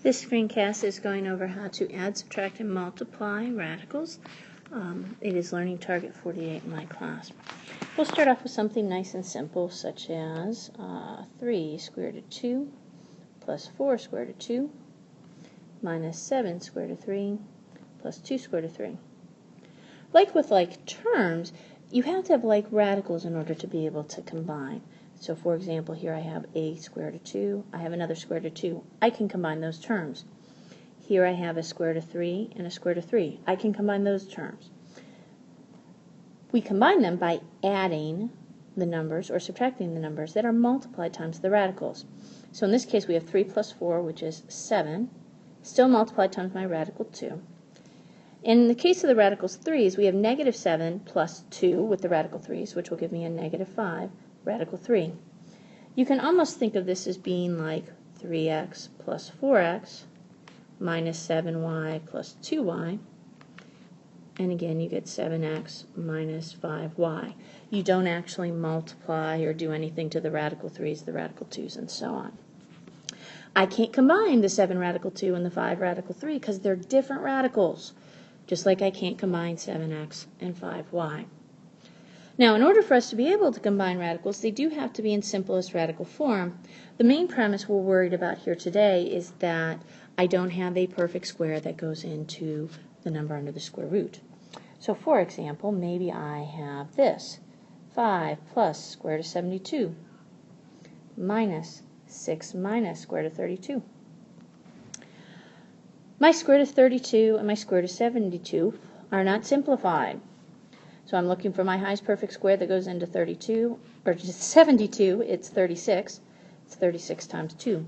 This screencast is going over how to add, subtract, and multiply radicals. It is Learning Target 48 in my class. We'll start off with something nice and simple, such as 3 square root of 2 plus 4 square root of 2 minus 7 square root of 3 plus 2 square root of 3. Like with like terms, you have to have like radicals in order to be able to combine. So for example, here I have a square root of 2, I have another square root of 2. I can combine those terms. Here I have a square root of 3 and a square root of 3. I can combine those terms. We combine them by adding the numbers or subtracting the numbers that are multiplied times the radicals. So in this case we have 3 plus 4, which is 7, still multiplied times my radical 2. In the case of the radicals 3's, we have negative 7 plus 2 with the radical 3's, which will give me a negative 5, radical 3. You can almost think of this as being like 3x plus 4x minus 7y plus 2y. And again, you get 7x minus 5y. You don't actually multiply or do anything to the radical 3's, the radical 2's, and so on. I can't combine the 7 radical 2 and the 5 radical 3 because they're different radicals, just like I can't combine 7x and 5y. Now, in order for us to be able to combine radicals, they do have to be in simplest radical form. The main premise we're worried about here today is that I don't have a perfect square that goes into the number under the square root. So for example, maybe I have this, 5 plus square root of 72 minus 6 minus square root of 32. My square root of 32 and my square root of 72 are not simplified. So I'm looking for my highest perfect square that goes into 32, or just 72, it's 36. It's 36 times 2.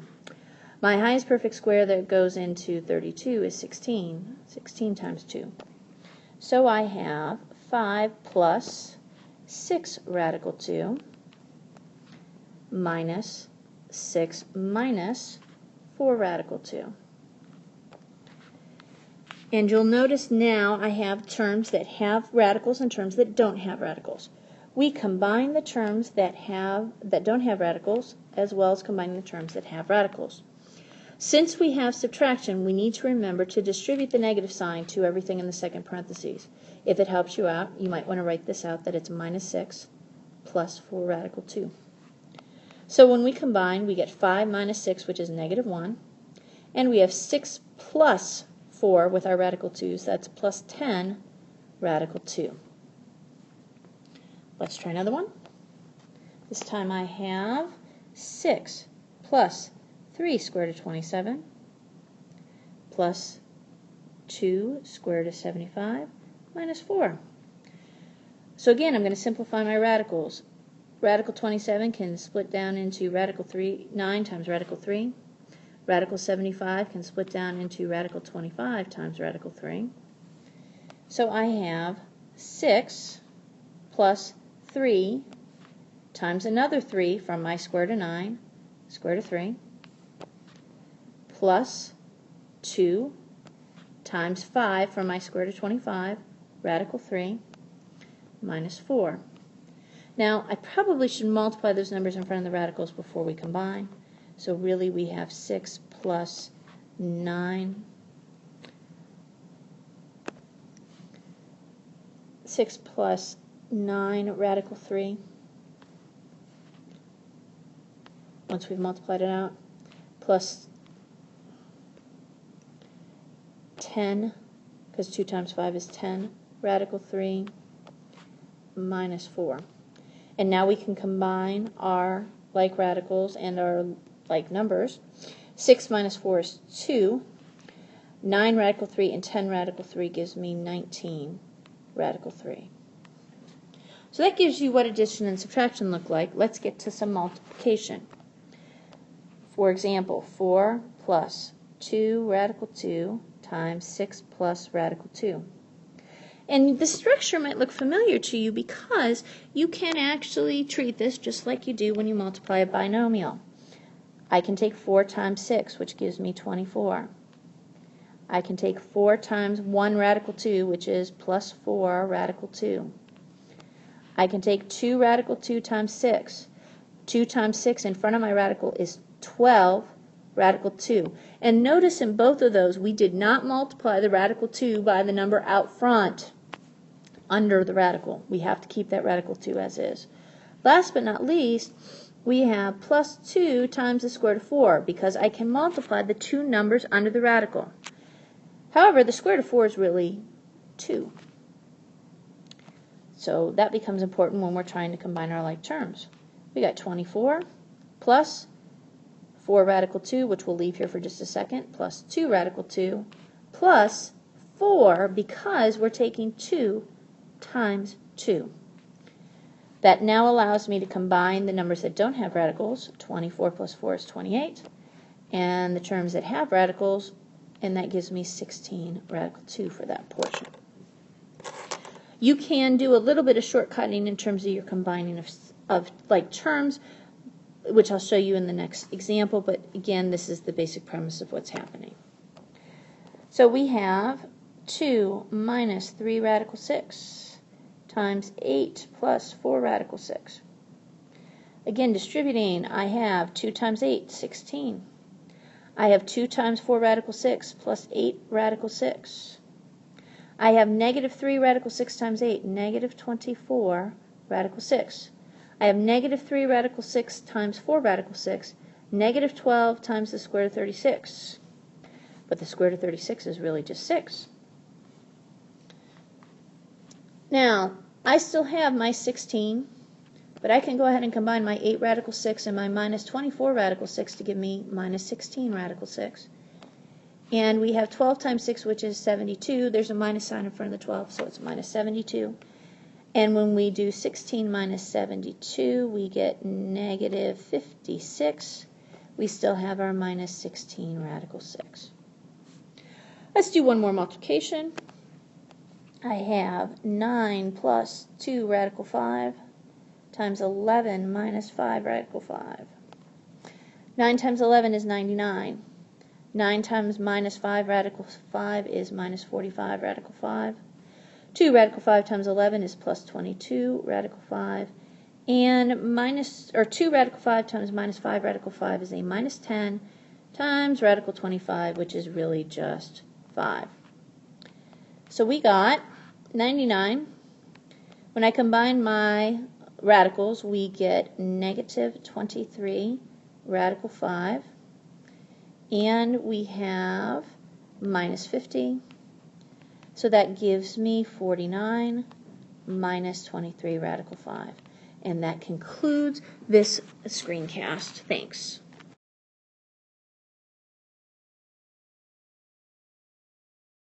My highest perfect square that goes into 32 is 16. 16 times 2. So I have 5 plus 6 radical 2 minus 6 minus 4 radical 2. And you'll notice now I have terms that have radicals and terms that don't have radicals. We combine the terms that don't have radicals as well as combining the terms that have radicals. Since we have subtraction, we need to remember to distribute the negative sign to everything in the second parentheses. If it helps you out, you might want to write this out that it's minus 6 plus 4 radical 2. So when we combine, we get 5 minus 6, which is negative 1, and we have 6 plus 4 with our radical 2's, that's plus 10 radical 2. Let's try another one. This time I have 6 plus 3 square root of 27 plus 2 square root of 75 minus 4. So again, I'm going to simplify my radicals. Radical 27 can split down into radical 9 times radical 3. Radical 75 can split down into radical 25 times radical 3. So I have 6 plus 3 times another 3 from my square root of 9, square root of 3, plus 2 times 5 from my square root of 25, radical 3, minus 4. Now, I probably should multiply those numbers in front of the radicals before we combine. So really we have 6 plus 9. 6 plus 9 radical 3. Once we've multiplied it out, plus 10, because 2 times 5 is 10, radical 3 minus 4. And now we can combine our like radicals and our like numbers. 6 minus 4 is 2. 9 radical 3 and 10 radical 3 gives me 19 radical 3. So that gives you what addition and subtraction look like. Let's get to some multiplication. For example, 4 plus 2 radical 2 times 6 plus radical 2. And the structure might look familiar to you because you can actually treat this just like you do when you multiply a binomial. I can take 4 times 6, which gives me 24. I can take 4 times 1 radical 2, which is plus 4 radical 2. I can take 2 radical 2 times 6. 2 times 6 in front of my radical is 12 radical 2. And notice in both of those, we did not multiply the radical 2 by the number out front under the radical. We have to keep that radical 2 as is. Last but not least, we have plus 2 times the square root of 4, because I can multiply the two numbers under the radical. However, the square root of 4 is really 2. So that becomes important when we're trying to combine our like terms. We got 24 plus 4 radical 2, which we'll leave here for just a second, plus 2 radical 2, plus 4, because we're taking 2 times 2. That now allows me to combine the numbers that don't have radicals. 24 plus 4 is 28. And the terms that have radicals, and that gives me 16 radical 2 for that portion. You can do a little bit of shortcutting in terms of your combining of like terms, which I'll show you in the next example, but again, this is the basic premise of what's happening. So we have 2 minus 3 radical 6 times 8 plus 4 radical 6. Again, distributing, I have 2 times 8, 16. I have 2 times 4 radical 6 plus 8 radical 6. I have negative 3 radical 6 times 8, negative 24 radical 6. I have negative 3 radical 6 times 4 radical 6, negative 12 times the square root of 36. But the square root of 36 is really just 6. Now, I still have my 16, but I can go ahead and combine my 8 radical 6 and my minus 24 radical 6 to give me minus 16 radical 6. And we have 12 times 6, which is 72. There's a minus sign in front of the 12, so it's minus 72. And when we do 16 minus 72, we get negative 56. We still have our minus 16 radical 6. Let's do one more multiplication. I have 9 plus 2 radical 5 times 11 minus 5 radical 5. 9 times 11 is 99. 9 times minus 5 radical 5 is minus 45 radical 5. 2 radical 5 times 11 is plus 22 radical 5. And 2 radical 5 times minus 5 radical 5 is a minus 10 times radical 25, which is really just 5. So we got 99. When I combine my radicals, we get negative 23 radical 5. And we have minus 50. So that gives me 49 minus 23 radical 5. And that concludes this screencast. Thanks.